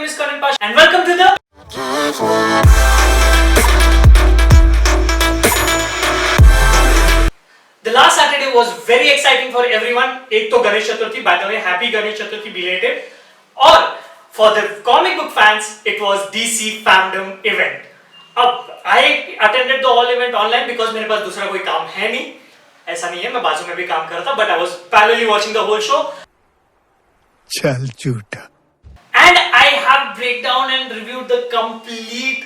is Karan Pash and welcome to the last Saturday was very exciting for everyone. एक तो Ganesh Chaturthi, by the way, happy Ganesh Chaturthi belated. और for the comic book fans, it was DC Fandom Event. अब I attended the whole event online because मेरे पास दूसरा कोई काम है नहीं. ऐसा नहीं है, मैं बाजू में भी काम कर रहा था, but I was parallelly watching the whole show. चल झूठा. And I have breakdown and reviewed the complete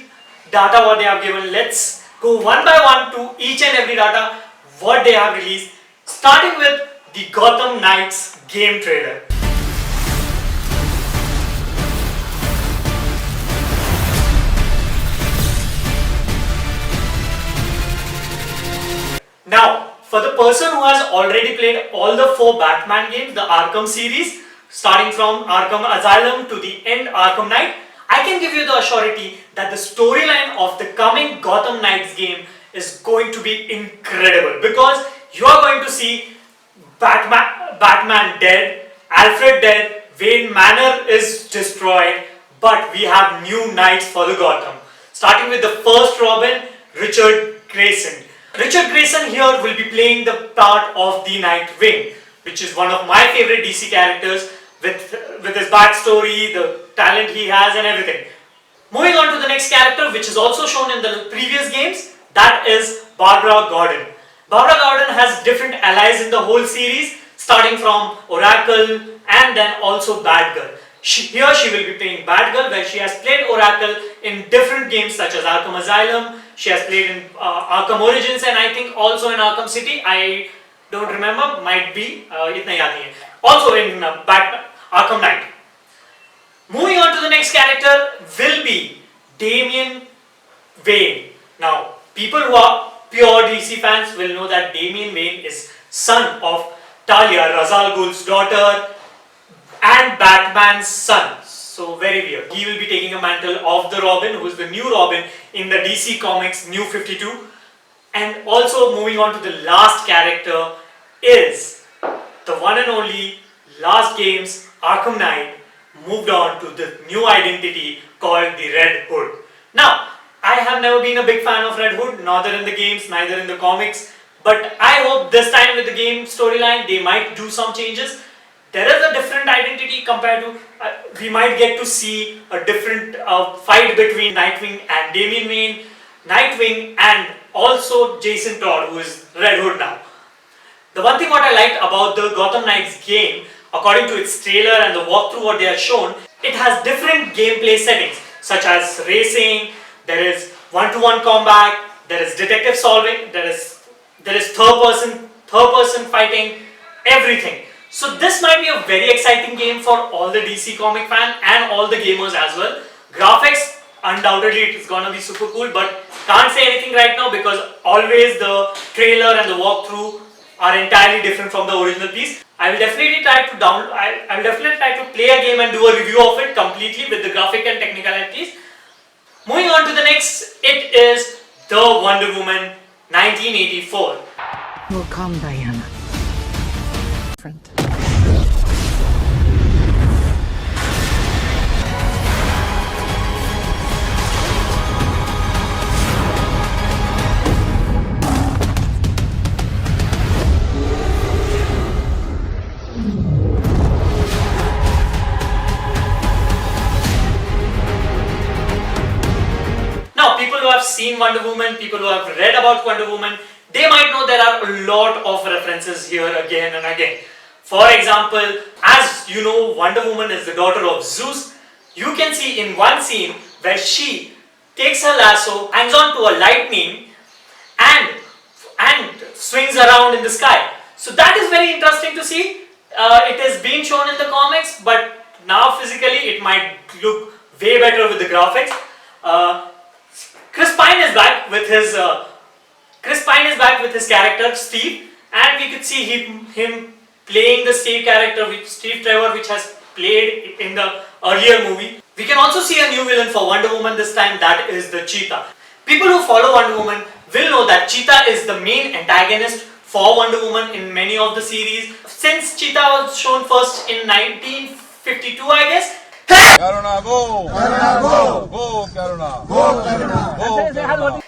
data what they have given. Let's go one by one to each and every data what they have released, starting with the Gotham Knights game trailer. Now, for the person who has already played all the 4 Batman games, the Arkham series, starting from Arkham Asylum to the end Arkham Knight, I can give you the assurity that the storyline of the coming Gotham Knights game is going to be incredible, because you are going to see Batman dead, Alfred dead, Wayne Manor is destroyed, but we have new knights for the Gotham. Starting with the first Robin, Richard Grayson. Richard Grayson here will be playing the part of the Nightwing, which is one of my favorite DC characters with his backstory, the talent he has and everything. Moving on to the next character, which is also shown in the previous games, that is Barbara Gordon. Barbara Gordon has different allies in the whole series, starting from Oracle and then also Batgirl. Here she will be playing Batgirl, where she has played Oracle in different games such as Arkham Asylum, she has played in Arkham Origins, and I think also in Arkham City. I don't remember, might be, itna yaad nahi hai. Also in Arkham Knight. Moving on to the next character will be Damian Wayne. Now, people who are pure DC fans will know that Damian Wayne is son of Talia, Ra's al Ghul's daughter, and Batman's son. So very weird. He will be taking a mantle of the Robin, who is the new Robin in the DC Comics New 52. And also moving on to the last character is the one and only last game's Arkham Knight moved on to the new identity called the Red Hood. Now, I have never been a big fan of Red Hood, neither in the games, neither in the comics, but I hope this time with the game storyline they might do some changes. There is a different identity compared to, we might get to see a different fight between Nightwing and Damian Wayne, Nightwing and also Jason Todd, who is Red Hood now. The one thing what I liked about the Gotham Knights game, according to its trailer and the walkthrough what they have shown, it has different gameplay settings such as racing, there is one-to-one combat, there is detective solving, there is third person fighting, everything. So this might be a very exciting game for all the DC comic fan and all the gamers as well. Graphics, undoubtedly it is gonna be super cool, but can't say anything right now because always the trailer and the walkthrough are entirely different from the original piece. I will definitely try to I will definitely try to play a game and do a review of it completely with the graphic and technicalities. Moving on to the next, it is the Wonder Woman 1984. We'll come, Diana. Friend. People who have seen Wonder Woman, people who have read about Wonder Woman, they might know there are a lot of references here again and again. For example, as you know, Wonder Woman is the daughter of Zeus. You can see in one scene where she takes her lasso, hangs on to a lightning and swings around in the sky. So that is very interesting to see. It is being shown in the comics, but now physically it might look way better with the graphics. Chris Pine is back with his character Steve, and we could see him playing the Steve character with Steve Trevor, which has played in the earlier movie. We can also see a new villain for Wonder Woman this time, that is the Cheetah. People who follow Wonder Woman will know that Cheetah is the main antagonist for Wonder Woman in many of the series. Since Cheetah was shown first in 1952, I guess. Karuna go! Go Karuna! Go Karuna! Go Karuna!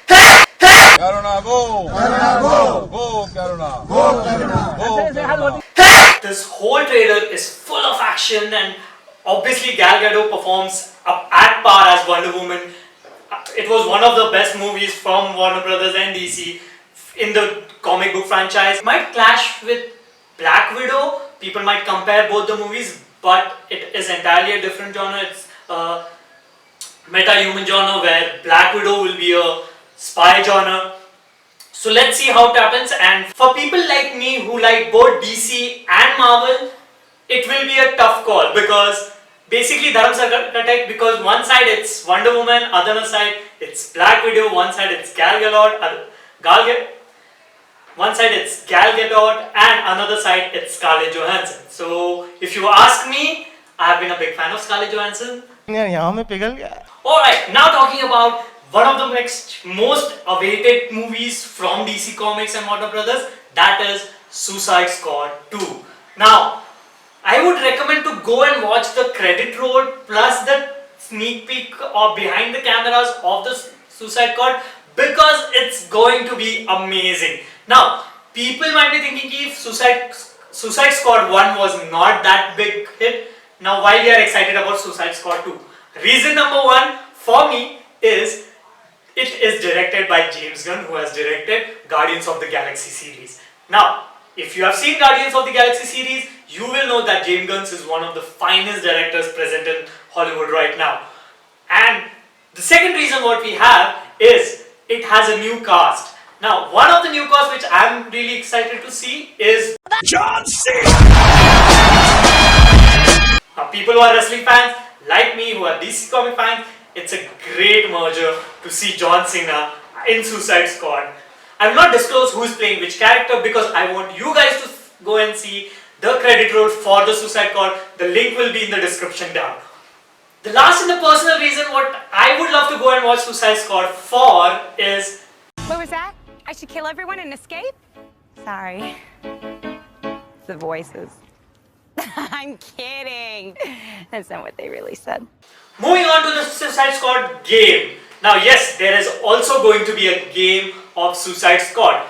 Karuna go! Karuna go! Go Karuna! Go Karuna! Go Karuna! This whole trailer is full of action, and obviously Gal Gadot performs up at par as Wonder Woman. It was one of the best movies from Warner Brothers and DC in the comic book franchise. Might clash with Black Widow. People might compare both the movies, but it is entirely a different genre. It's a meta-human genre where Black Widow will be a spy genre. So let's see how it happens. And for people like me who like both DC and Marvel, it will be a tough call because basically Dharam Sarkatek, because one side it's Wonder Woman, other side it's Black Widow, one side it's one side it's Gal Gadot, and another side it's Scarlett Johansson. So if you ask me, I have been a big fan of Scarlett Johansson. Alright, now talking about one of the next most awaited movies from DC Comics and Warner Brothers, that is Suicide Squad 2. Now, I would recommend to go and watch the credit roll plus the sneak peek or behind the cameras of the Suicide Squad because it's going to be amazing. Now, people might be thinking if Suicide Squad 1 was not that big hit, now why we are excited about Suicide Squad 2? Reason number one for me is it is directed by James Gunn, who has directed Guardians of the Galaxy series. Now, if you have seen Guardians of the Galaxy series, you will know that James Gunn is one of the finest directors present in Hollywood right now. And the second reason what we have is it has a new cast. Now, one of the new cast which I am really excited to see is John Cena. Now, people who are wrestling fans like me, who are DC comic fans, it's a great merger to see John Cena in Suicide Squad. I will not disclose who is playing which character because I want you guys to go and see the credit roll for the Suicide Squad. The link will be in the description down. The last and the personal reason what I would love to go and watch Suicide Squad for is... What was that? I should kill everyone and escape? Sorry. The voices. I'm kidding. That's not what they really said. Moving on to the Suicide Squad game. Now yes, there is also going to be a game of Suicide Squad.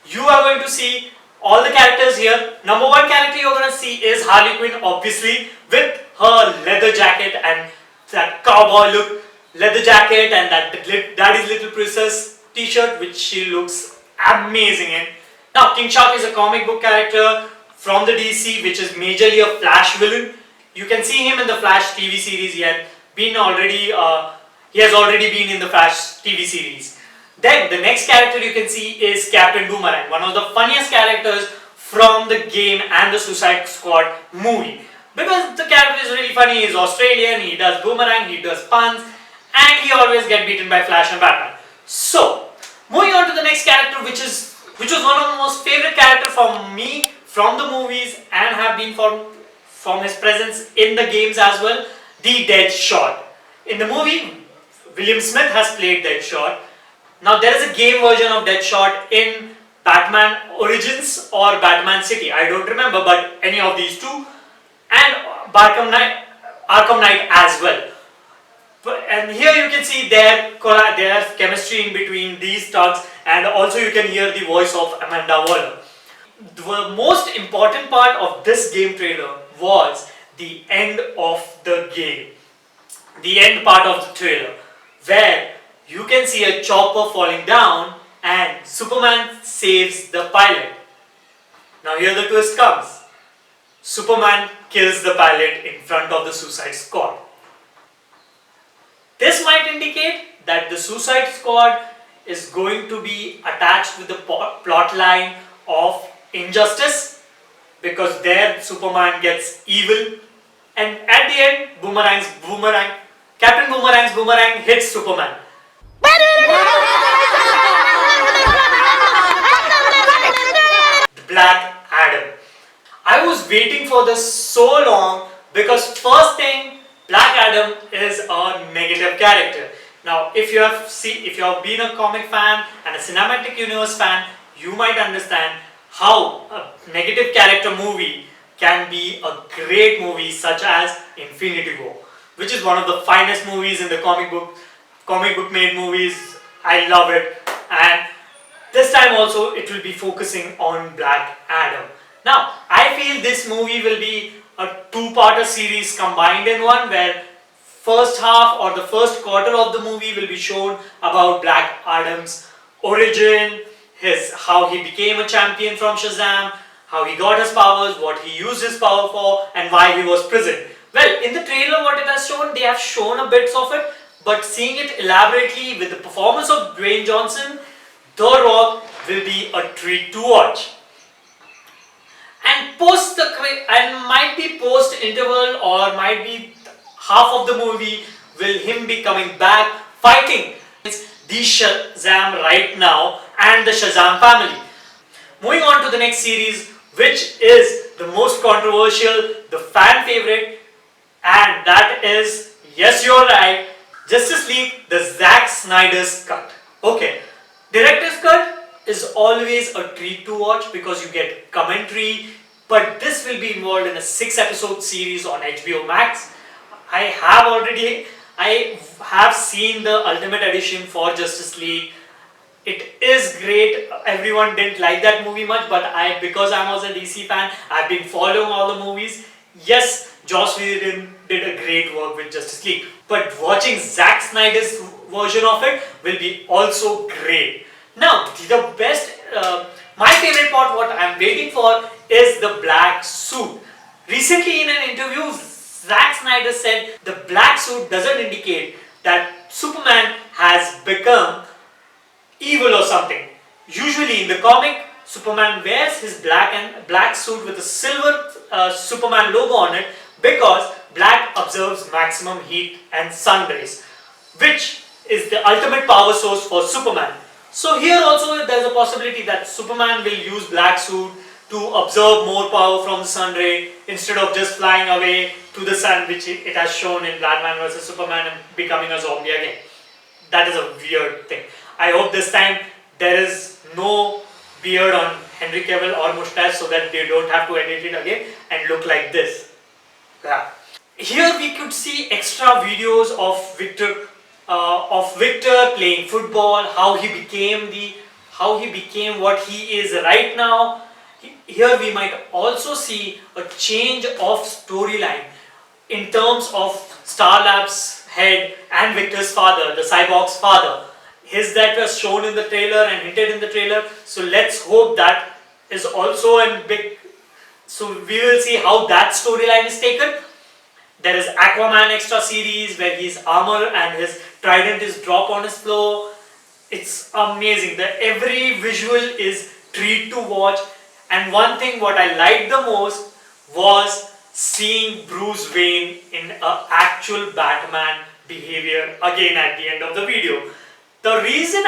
You are going to see all the characters here. Number one character you're going to see is Harley Quinn, obviously, with her leather jacket and that cowboy look, leather jacket and that Daddy's Little Princess t-shirt, which she looks amazing in. Now King Shark is a comic book character from the DC, which is majorly a Flash villain. You can see him in the Flash TV series. He has already been in the Flash TV series. Then the next character you can see is Captain Boomerang, one of the funniest characters from the game and the Suicide Squad movie. Because the character is really funny, he's Australian, he does boomerang, he does puns, and he always gets beaten by Flash and Batman. So, moving on to the next character, which was one of the most favorite characters for me from the movies and have been from his presence in the games as well, the Deadshot. In the movie, William Smith has played Deadshot. Now there is a game version of Deadshot in Batman Origins or Batman City. I don't remember, but any of these two. And Arkham Knight as well. And here you can see their chemistry in between these thugs, and also you can hear the voice of Amanda Waller. The most important part of this game trailer was the end of the game. The end part of the trailer, where you can see a chopper falling down and Superman saves the pilot. Now here the twist comes. Superman kills the pilot in front of the Suicide Squad. This might indicate that the Suicide Squad is going to be attached with the plot line of Injustice, because there Superman gets evil, and at the end Captain Boomerang's boomerang hits Superman. Black Adam. I was waiting for this so long because first thing, Black Adam is a negative character. Now, if you have been a comic fan and a cinematic universe fan, you might understand how a negative character movie can be a great movie such as Infinity War. which is one of the finest movies in the comic book made movies. I love it. And this time also it will be focusing on Black Adam. Now, I feel this movie will be a two-parter series combined in one, where first half or the first quarter of the movie will be shown about Black Adam's origin, how he became a champion from Shazam, how he got his powers, what he used his power for, and why he was prisoned. Well, in the trailer what it has shown, they have shown a bits of it, but seeing it elaborately with the performance of Dwayne Johnson, The Rock will be a treat to watch. And might be post interval, or might be half of the movie will him be coming back fighting the Shazam right now and the Shazam family. Moving on to the next series, which is the most controversial, the fan favorite, and that is, yes, you're right, Justice League, the Zack Snyder's cut. Okay, director's cut is always a treat to watch because you get commentary, but this will be involved in a 6-episode series on HBO Max. I have seen the Ultimate Edition for Justice League. It is great. Everyone didn't like that movie much, but because I was a DC fan, I've been following all the movies. Yes, Joss Whedon did a great work with Justice League, but watching Zack Snyder's version of it will be also great. Now, the best, my favorite part, what I'm waiting for, is the black suit. Recently in an interview, Zack Snyder said the black suit doesn't indicate that Superman has become evil or something. Usually in the comic, Superman wears his black suit with a silver Superman logo on it because black absorbs maximum heat and sun rays, which is the ultimate power source for Superman. So here also there is a possibility that Superman will use black suit to absorb more power from the sun ray instead of just flying away to the sun, which it has shown in Batman vs Superman and becoming a zombie again. That is a weird thing. I hope this time there is no beard on Henry Cavill or mustache so that they don't have to edit it again and look like this. Yeah. Here we could see extra videos of Victor playing football, how he became what he is right now. Here we might also see a change of storyline in terms of Star Labs head and Victor's father, the Cyborg's father. That was shown in the trailer and hinted in the trailer. So let's hope that is also a big. So we will see how that storyline is taken. There is Aquaman extra series where his armor and his trident is dropped on his floor. It's amazing. Every visual is treat to watch. And one thing what I liked the most was seeing Bruce Wayne in an actual Batman behavior again at the end of the video. The reason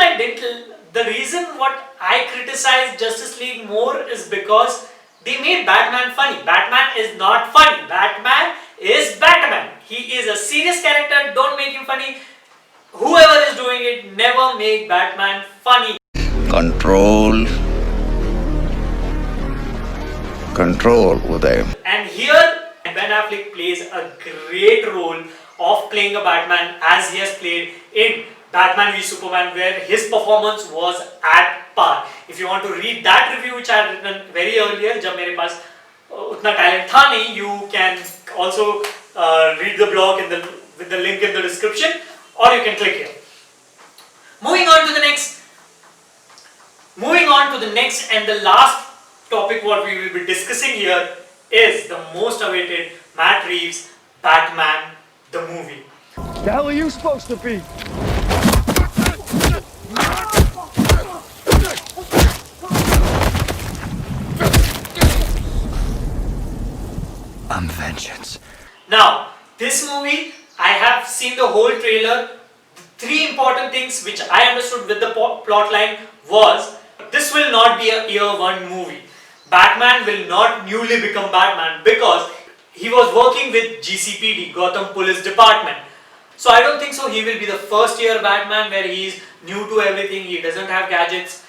what I criticize Justice League more is because they made Batman funny. Batman is not funny. Batman is Batman. He is a serious character. Don't make him funny. Whoever is doing it, never make Batman funny. Control, Uday. And here, Ben Affleck plays a great role of playing a Batman as he has played in Batman v Superman, where his performance was at par. If you want to read that review which I had written very earlier, जब मेरे पास उतना talent था नहीं, you can also read the blog with the link in the description, or you can click here. Moving on to the next and the last topic what we will be discussing here is the most awaited Matt Reeves' Batman the movie. The hell are you supposed to be? I'm vengeance. Now, this movie, I have seen the whole trailer. The 3 important things which I understood with the plot line was, this will not be a year 1 movie. Batman will not newly become Batman because he was working with GCPD, Gotham Police Department. So I don't think so he will be the first year Batman where he is new to everything, he doesn't have gadgets.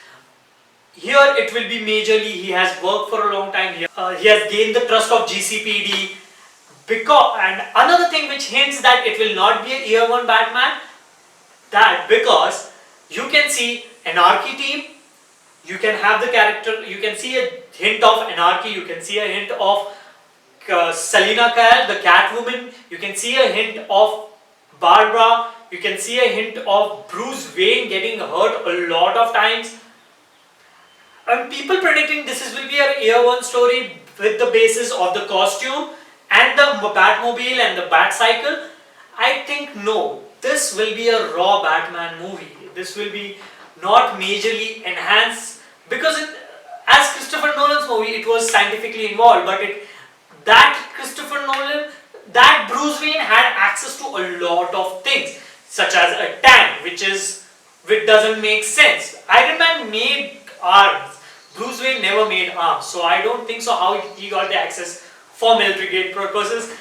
Here it will be majorly, he has worked for a long time here. He has gained the trust of GCPD. and another thing which hints that it will not be a year one Batman, that because you can see anarchy team, you can have the character, you can see a hint of anarchy, you can see a hint of Selina Kyle, the Catwoman, you can see a hint of Barbara, you can see a hint of Bruce Wayne getting hurt a lot of times. And people predicting this will be a year one story with the basis of the costume and the Batmobile and the Batcycle. I think no, this will be a raw Batman movie. This will be not majorly enhanced because as Christopher Nolan's movie, it was scientifically involved, but that Christopher Nolan, that Bruce Wayne had access to a lot of things, such as a tank, which doesn't make sense. Iron Man made arms. Bruce Wayne never made arms, so I don't think so how he got the access for military grade purposes.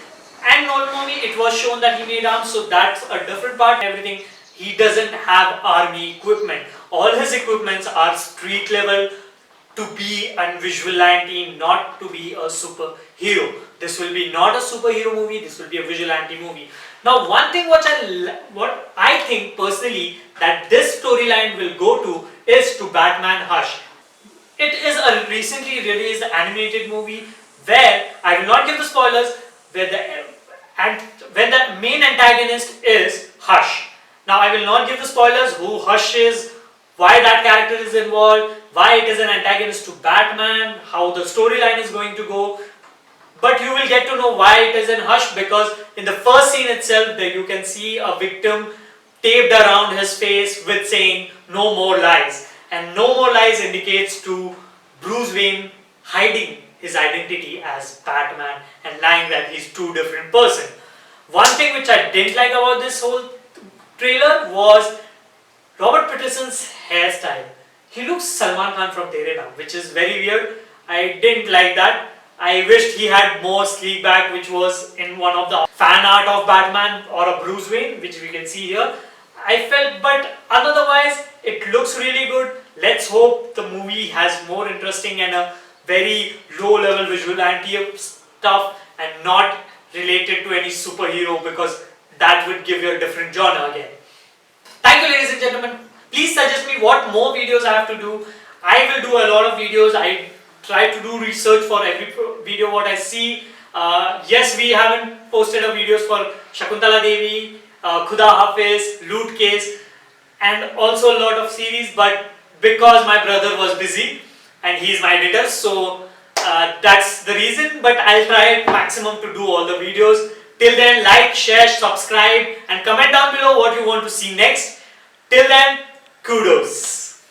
And Nolan movie, it was shown that he made arms, so that's a different part. Everything, he doesn't have army equipment. All his equipments are street level to be a vigilante, not to be a superhero. This will be not a superhero movie. This will be a vigilante movie. Now, one thing what I think personally that this storyline will go to is to Batman Hush. It is a recently released animated movie where I will not give the spoilers. Where the main antagonist is Hush. Now I will not give the spoilers who Hush is, why that character is involved, why it is an antagonist to Batman, how the storyline is going to go. But you will get to know why it is in Hush, because in the first scene itself there you can see a victim taped around his face with saying no more lies. And no more lies indicates to Bruce Wayne hiding his identity as Batman and lying that he's two different person. One thing which I didn't like about this whole trailer was Robert Pattinson's hairstyle. He looks Salman Khan from Tere Naam, which is very weird. I didn't like that. I wished he had more sleek back, which was in one of the fan art of Batman or a Bruce Wayne, which we can see here. I felt, but otherwise it looks really good. Let's hope the movie has more interesting and a very low level vigilante stuff and not related to any superhero, because that would give you a different genre again. Thank you, ladies and gentlemen. Please suggest me what more videos I have to do. I will do a lot of videos. I try to do research for every video what I see. Yes, we haven't posted a videos for Shakuntala Devi, Khuda Hafiz, Loot Case, and also a lot of series, but because my brother was busy and he's my editor, so that's the reason. But I'll try maximum to do all the videos. Till then, like, share, subscribe and comment down below what you want to see next. Till then, kudos.